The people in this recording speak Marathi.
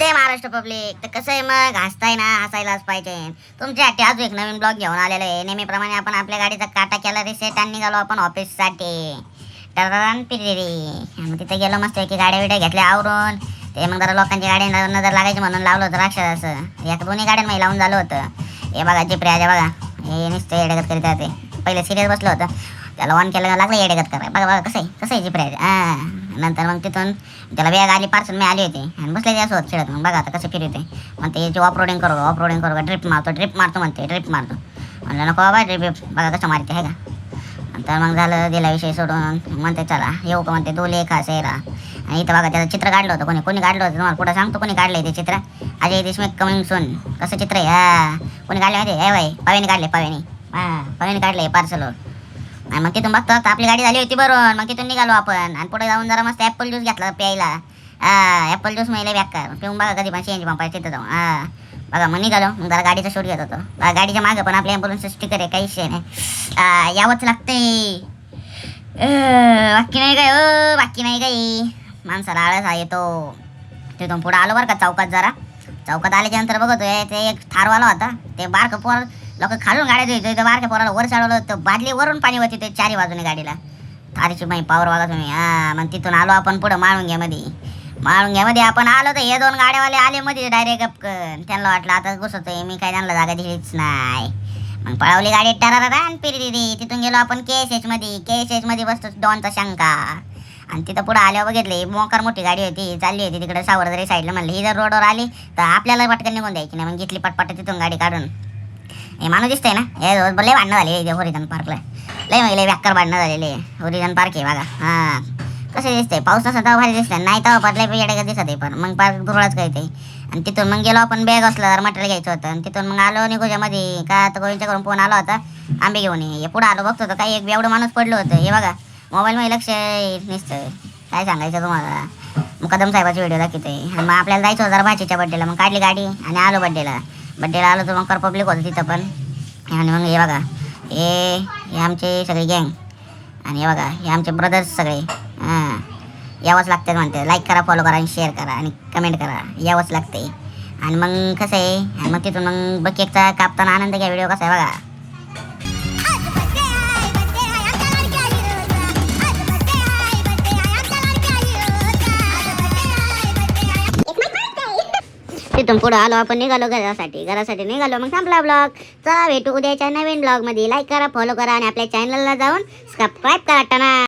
ते महाराष्ट्र पब्लिक तर कसं आहे मग हसताय ना हसायलाच पाहिजे. तुमच्यासाठी अजून एक नवीन ब्लॉग घेऊन आलेलो आहे. नेहमीप्रमाणे आपण आपल्या गाडीचा काटा केला रिसेट आणि निघालो आपण ऑफिससाठी. टररन पिरिरी मग तिथे गेलो मस्त की गाड्या बिड्या घेतल्या आवरून. ते मग जरा लोकांच्या गाड्यांना नजर लागायची म्हणून लावलं होतं राक्षसाचं. या दोन्ही गाड्यांमध्ये लावून झालं होतं. हे बघा जे प्रियाजा बघा हे नुसतं येडेगत करीत आहे. ते पहिले सिरियस बसलं होतं त्याला ऑन केलं लागलं येडेगत करायला. बघा बघा कसं आहे जी प्रियाजा. नंतर मग तिथून त्याला बॅग आली पार्सल मी आली होती आणि बसले त्यासोबत खेळत. मग बघा आता कसं फिरते म्हणते याची ऑफरोडिंग करू ड्रिप मारतो म्हणते ड्रिप मारतो. म्हणलं नको बाबा ड्रिप बघा कसं मारते आहे का. नंतर मग झालं दिला विषय सोडून म्हणते चला येऊ का म्हणते दोले खास येरा. आणि इथं बघा त्याचं चित्र काढलं होतं कोणी काढलं होतं तुम्हाला कुठं सांगतो कोणी काढलं ते चित्र. अजय देशमुख कमिंग सून कसं चित्र आहे कोणी काढले माहिती हे बाई पवेने काढले पवेने काढले पार्सलवर. आणि मग तिथून बघतो आपली गाडी झाली होती बरोबर. मग तिथून निघालो आपण आणि पुढे जाऊन जरा मस्त ॲपल ज्यूस घेतला प्यायला. ॲपल ज्यूस मिळाले बेकार पिऊन बघा कधी पण सीएनजी पंपायला तिथं जाऊन. बघा मग निघालो मग जरा गाडीचा शूट घेत होतो. गाडीच्या मागं पण आपल्या ॲम्ब्युलन्सचं स्टिकर आहे काही विषय नाही. यावंच लागते बाकी नाही काय बाकी नाही काही माणसाला आळस येतो. तिथून पुढे आलो बरं का चौकात आल्याच्या नंतर बघतोय ते एक थारवाला होता. ते बारकं पोर लोक खालून गाड्या द्यायचो तर बारक्या पोराला वर चढवलं होतं. बादली वरून पाणी होती ते चारी बाजूने गाडीला. थारीची माही पावर बघा तुम्ही. मग तिथून आलो आपण पुढं माळुंग्यामध्ये आपण आलो तर हे दोन गाड्यावाले आले मध्ये डायरेक्ट गपकन. त्यांना वाटलं आता घुसतोय मी काय त्यांना जागा दिलीच नाही. मग पळवली गाडी टरारा पिरिरी. तिथून गेलो आपण केएसएच मध्ये बसतो डॉनचा शंका. आणि तिथं पुढे आल्यावर बघितले मोकार मोठी गाडी होती चालली होती तिकडे सावरदरी साईडला. म्हणलं ही जर रोडवर आली तर आपल्याला पटकन निघून द्यायची नाही. मग घेतली पटपट तिथून गाडी काढून. हे माणूस दिसतंय ना हे लय भांडणं झाले होरिझन पार्कला. लय व्याक्कर भांडणं झालेले होरिझन पार्क आहे बघा. कसं दिसतंय पाऊस नसतं तेव्हा भारी दिसतं नाही तेव्हा पडल्या पेड दिसत आहे. पण मग पार्क दुरळाच काही ते. आणि तिथून मग गेलो आपण बॅग असलं तर मटेरियल घ्यायचं होतं. आणि तिथून मग आलो निघोच्यामध्ये का तर गोविंदच्याकडून फोन आला होता आंबे घेऊन ये. पुढं आलो बघतो तर काही एक एवढं माणूस पडलं होतं. हे बघा मोबाईलमध्ये लक्ष नसतं काय सांगायचं तुम्हाला. मुकदम साहेबाचा व्हिडिओ दाखवते. आणि मग आपल्याला जायचं होतं जरा भाचीच्या बड्डेला. मग काढली गाडी आणि आलो बड्डेला आलो तर मग पब्लिक होतं तिथं पण. आणि मग हे बघा हे आमचे सगळे गँग. आणि हे बघा हे आमचे ब्रदर्स सगळे. यावंच लागतं म्हणते. लाईक करा फॉलो करा आणि शेअर करा आणि कमेंट करा यावंच लागते. आणि मग कसं आहे आणि मग तिथून मग बकेटचा कापताना आनंद घ्या व्हिडिओ कसा आहे बघा. तिथून पुढे आलो आपण निघालो घरासाठी निघालो. मग संपला ब्लॉग. चला भेटू उद्याच्या नवीन ब्लॉग मध्ये. लाईक करा फॉलो करा आणि आपल्या चॅनलला जाऊन सबस्क्राईब करा.